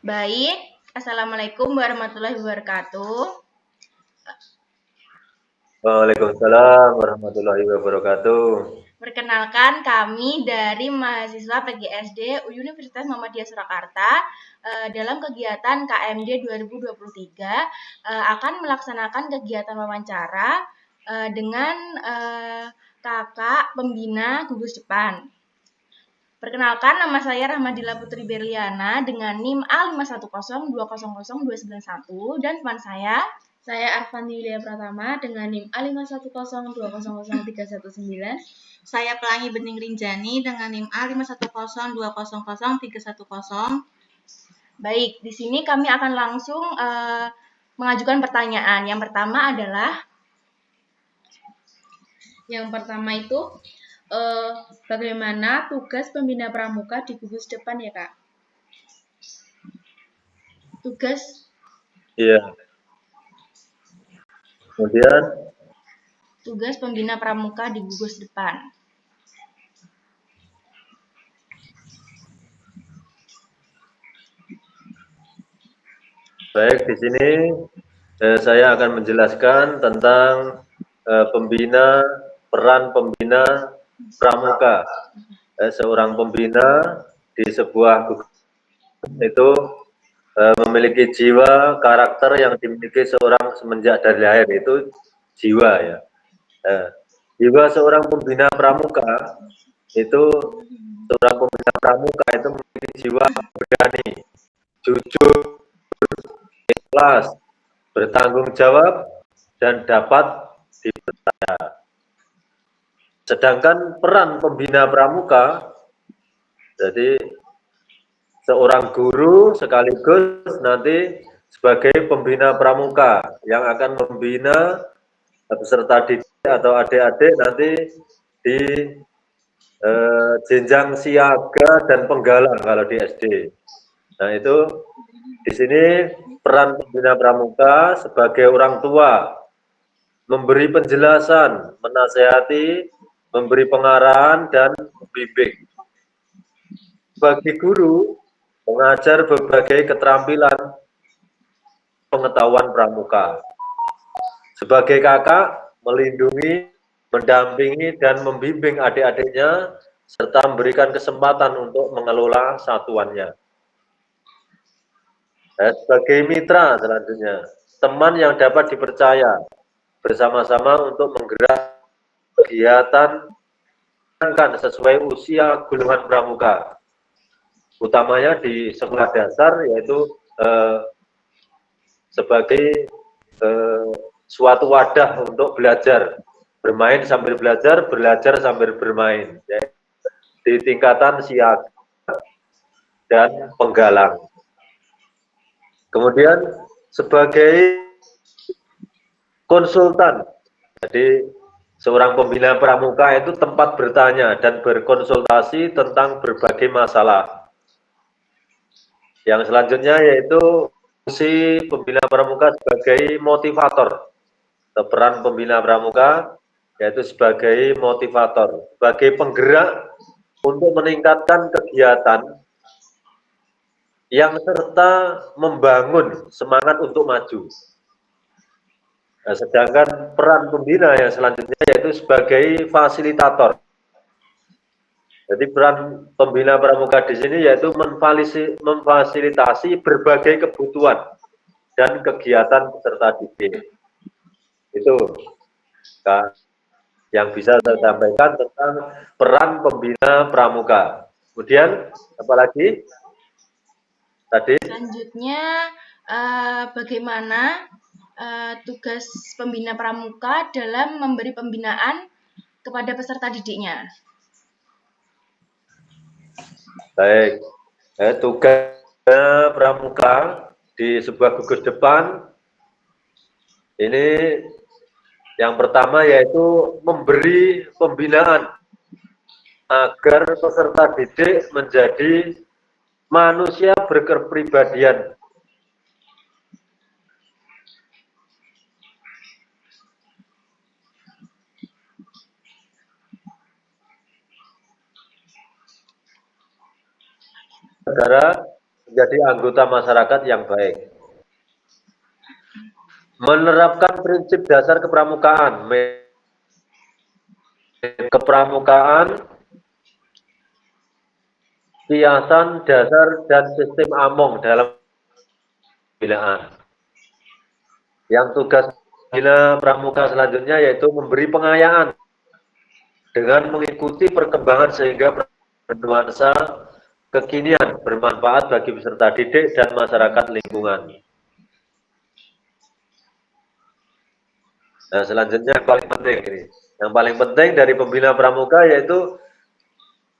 Baik, Assalamualaikum warahmatullahi wabarakatuh. Waalaikumsalam warahmatullahi wabarakatuh. Perkenalkan, kami dari mahasiswa PGSD Universitas Muhammadiyah Surakarta dalam kegiatan KMD 2023 akan melaksanakan kegiatan wawancara dengan kakak pembina gugus depan. Perkenalkan, nama saya Rahmadila Putri Berliana dengan NIM A5102000291 dan teman saya Arfan Yulia Pratama dengan NIM A5102000319. Saya Pelangi Bening Rinjani dengan NIM A5102000310. Baik, di sini kami akan langsung mengajukan pertanyaan. Yang pertama adalah bagaimana tugas pembina pramuka di gugus depan ya Kak? Iya. Kemudian tugas pembina pramuka di gugus depan. baik, di sini saya akan menjelaskan tentang peran pembina pramuka. Seorang pembina di sebuah gugus itu memiliki jiwa karakter yang dimiliki seorang semenjak dari lahir, itu jiwa ya. Jiwa seorang pembina pramuka itu memiliki jiwa berani, jujur, ikhlas, bertanggung jawab, dan dapat dipercaya. Sedangkan peran pembina pramuka, jadi seorang guru sekaligus nanti sebagai pembina pramuka yang akan membina peserta didik atau adik-adik nanti di jenjang siaga dan penggalang kalau di SD. Nah itu di sini peran pembina pramuka sebagai orang tua, memberi penjelasan, menasehati, memberi pengarahan, dan membimbing. Bagi guru, mengajar berbagai keterampilan pengetahuan pramuka. Sebagai kakak, melindungi, mendampingi, dan membimbing adik-adiknya, serta memberikan kesempatan untuk mengelola satuannya. Sebagai mitra selanjutnya, teman yang dapat dipercaya, bersama-sama untuk menggerak kegiatan sesuai usia golongan pramuka, utamanya di sekolah dasar, yaitu sebagai suatu wadah untuk belajar, bermain sambil belajar, belajar sambil bermain, ya, di tingkatan siaga dan penggalang. Kemudian sebagai konsultan, jadi seorang pembina pramuka itu tempat bertanya dan berkonsultasi tentang berbagai masalah. Yang selanjutnya yaitu fungsi pembina pramuka sebagai motivator. Peran pembina pramuka yaitu sebagai motivator, sebagai penggerak untuk meningkatkan kegiatan yang serta membangun semangat untuk maju. Nah, sedangkan peran pembina yang selanjutnya yaitu sebagai fasilitator. Jadi peran pembina pramuka di sini yaitu memfasilitasi berbagai kebutuhan dan kegiatan peserta didik. Itu Kak, yang bisa saya sampaikan tentang peran pembina pramuka. Kemudian apalagi tadi? Selanjutnya, bagaimana tugas pembina pramuka dalam memberi pembinaan kepada peserta didiknya? Baik, tugas pramuka di sebuah gugus depan ini yang pertama yaitu memberi pembinaan agar peserta didik menjadi manusia berkepribadian. Saudara, menjadi anggota masyarakat yang baik. Menerapkan prinsip dasar kepramukaan, kepramukaan, kiasan dasar dan sistem AMONG dalam pembinaan. Yang tugas Bina Pramuka selanjutnya yaitu memberi pengayaan dengan mengikuti perkembangan sehingga bernuansa kekinian bermanfaat bagi peserta didik dan masyarakat lingkungan. Nah, selanjutnya yang paling penting ini. Yang paling penting dari pembina pramuka yaitu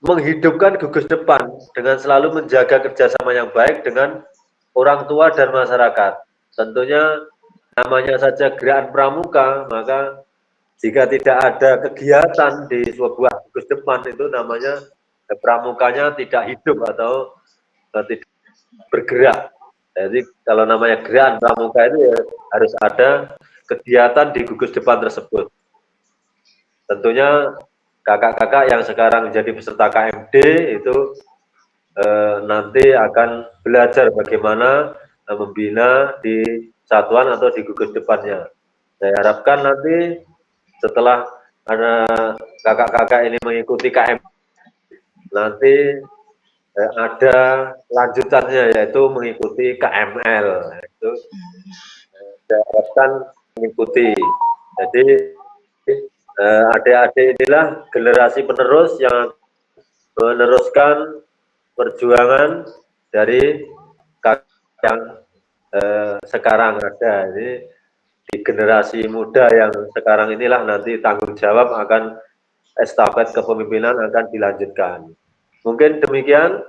menghidupkan gugus depan dengan selalu menjaga kerjasama yang baik dengan orang tua dan masyarakat. Tentunya namanya saja gerakan pramuka, maka jika tidak ada kegiatan di sebuah gugus depan itu namanya pramukanya tidak hidup atau tidak bergerak. Jadi kalau namanya gerakan pramuka itu ya harus ada kegiatan di gugus depan tersebut. Tentunya kakak-kakak yang sekarang menjadi peserta KMD itu nanti akan belajar bagaimana membina di satuan atau di gugus depannya. Saya harapkan nanti setelah kakak-kakak ini mengikuti KMD, nanti ada lanjutannya yaitu mengikuti KML. Itu saya harapkan mengikuti. Jadi adik-adik inilah generasi penerus yang meneruskan perjuangan dari kakak yang sekarang ada. Ini di generasi muda yang sekarang inilah nanti tanggung jawab akan estafet kepemimpinan akan dilanjutkan. Mungkin demikian,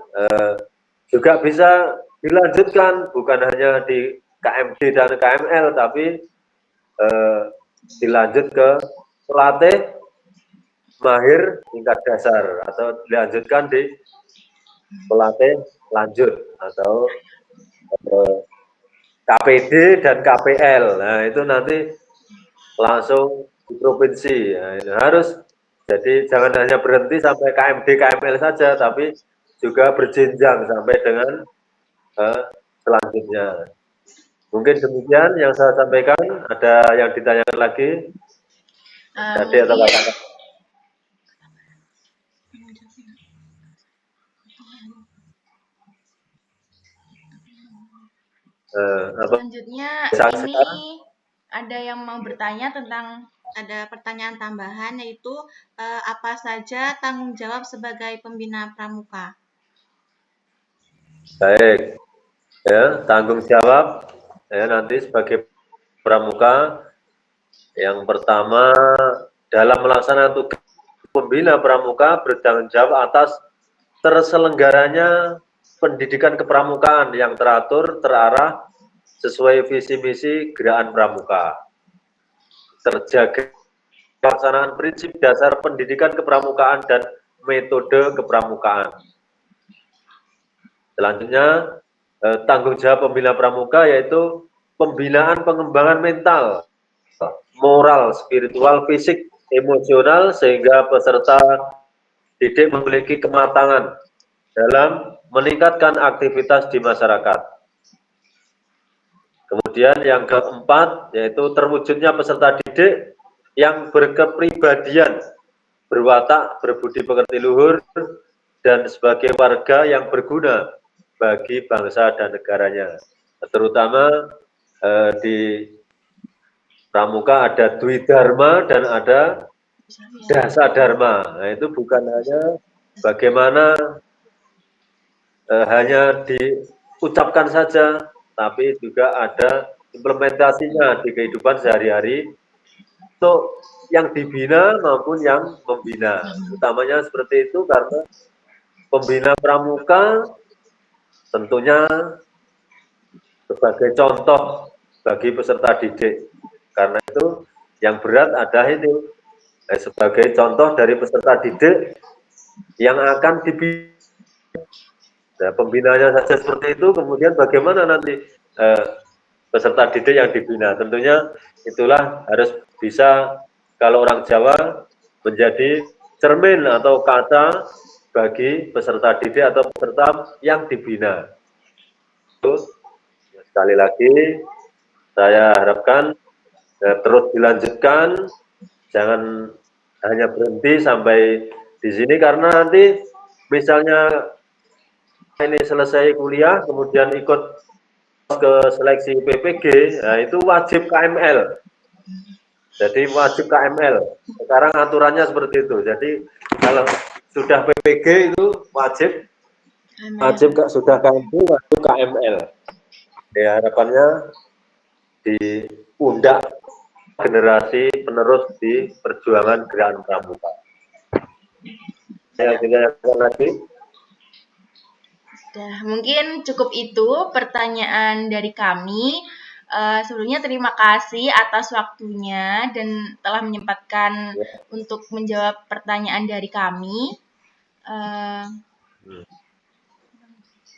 juga bisa dilanjutkan bukan hanya di KMD dan KML, tapi dilanjut ke pelatih mahir tingkat dasar atau dilanjutkan di pelatih lanjut atau KPD dan KPL. Nah, itu nanti langsung di provinsi. Nah, ini harus jadi jangan hanya berhenti sampai KMD KML saja, tapi juga berjenjang sampai dengan selanjutnya. Mungkin demikian yang saya sampaikan. Ada yang ditanyakan lagi? Jadi atau katakan? Selanjutnya ini ada yang mau bertanya tentang, ada pertanyaan tambahan yaitu apa saja tanggung jawab sebagai pembina pramuka? Baik, ya tanggung jawab ya nanti sebagai pramuka yang pertama dalam melaksanakan tugas pembina pramuka bertanggung jawab atas terselenggaranya pendidikan kepramukaan yang teratur, terarah, sesuai visi misi gerakan pramuka. Terjaga pelaksanaan prinsip dasar pendidikan kepramukaan dan metode kepramukaan. Selanjutnya, tanggung jawab pembina pramuka yaitu pembinaan pengembangan mental, moral, spiritual, fisik, emosional sehingga peserta didik memiliki kematangan dalam meningkatkan aktivitas di masyarakat. Kemudian yang keempat yaitu terwujudnya peserta didik yang berkepribadian, berwatak, berbudi pekerti luhur, dan sebagai warga yang berguna bagi bangsa dan negaranya. Terutama di pramuka ada Dwi Dharma dan ada Dasa Dharma. Nah, itu bukan hanya bagaimana hanya diucapkan saja, tapi juga ada implementasinya di kehidupan sehari-hari untuk yang dibina maupun yang membina. Utamanya seperti itu karena pembina pramuka tentunya sebagai contoh bagi peserta didik. Karena itu yang berat ada ini sebagai contoh dari peserta didik yang akan dibina. Nah, pembinanya saja seperti itu, kemudian bagaimana nanti peserta didik yang dibina? Tentunya itulah harus bisa, kalau orang Jawa, menjadi cermin atau kaca bagi peserta didik atau peserta yang dibina. Sekali lagi saya harapkan terus dilanjutkan, jangan hanya berhenti sampai di sini, karena nanti misalnya ini selesai kuliah kemudian ikut ke seleksi PPG, nah itu wajib KML. Jadi wajib KML. Sekarang aturannya seperti itu. Jadi kalau sudah PPG itu wajib sudah KML, wajib KML. Ya, harapannya diundak generasi penerus di perjuangan gerakan pramuka. Ya, lagi. Nah, mungkin cukup itu pertanyaan dari kami. Sebelumnya terima kasih atas waktunya dan telah menyempatkan untuk menjawab pertanyaan dari kami.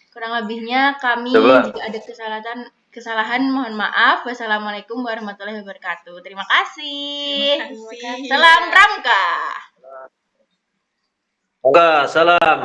Kurang lebihnya kami jika ada kesalahan mohon maaf. Wassalamualaikum warahmatullahi wabarakatuh. Terima kasih. Terima kasih. Salam Pramuka. Salam.